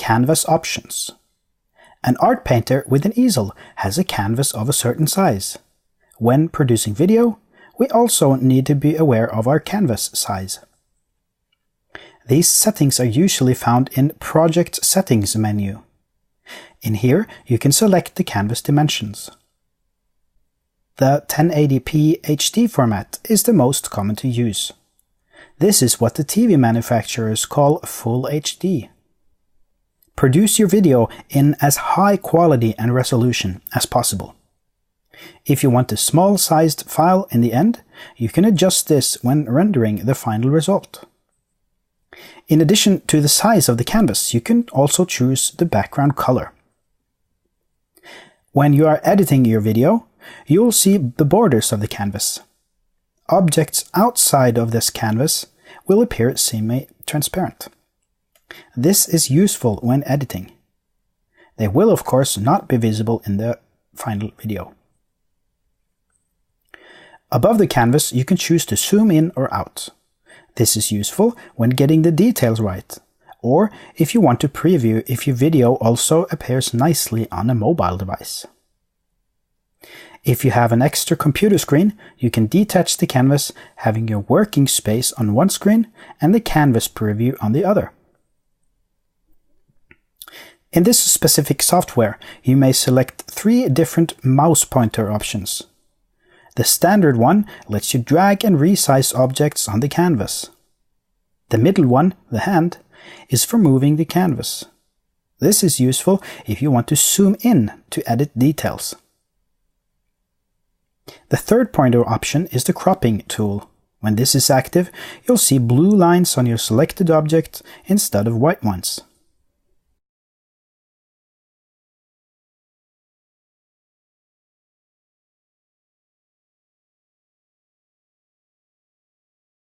canvas options. An art painter with an easel has a canvas of a certain size. When producing video, we also need to be aware of our canvas size. These settings are usually found in Project Settings menu. In here, you can select the canvas dimensions. The 1080p HD format is the most common to use. This is what the TV manufacturers call Full HD. Produce your video in as high quality and resolution as possible. If you want a small-sized file in the end, you can adjust this when rendering the final result. In addition to the size of the canvas, you can also choose the background color. When you are editing your video, you will see the borders of the canvas. Objects outside of this canvas will appear semi-transparent. This is useful when editing. They will of course not be visible in the final video. Above the canvas you can choose to zoom in or out. This is useful when getting the details right, or if you want to preview if your video also appears nicely on a mobile device. If you have an extra computer screen, you can detach the canvas, having your working space on one screen and the canvas preview on the other. In this specific software, you may select 3 different mouse pointer options. The standard one lets you drag and resize objects on the canvas. The middle one, the hand, is for moving the canvas. This is useful if you want to zoom in to edit details. The third pointer option is the cropping tool. When this is active, you'll see blue lines on your selected object instead of white ones.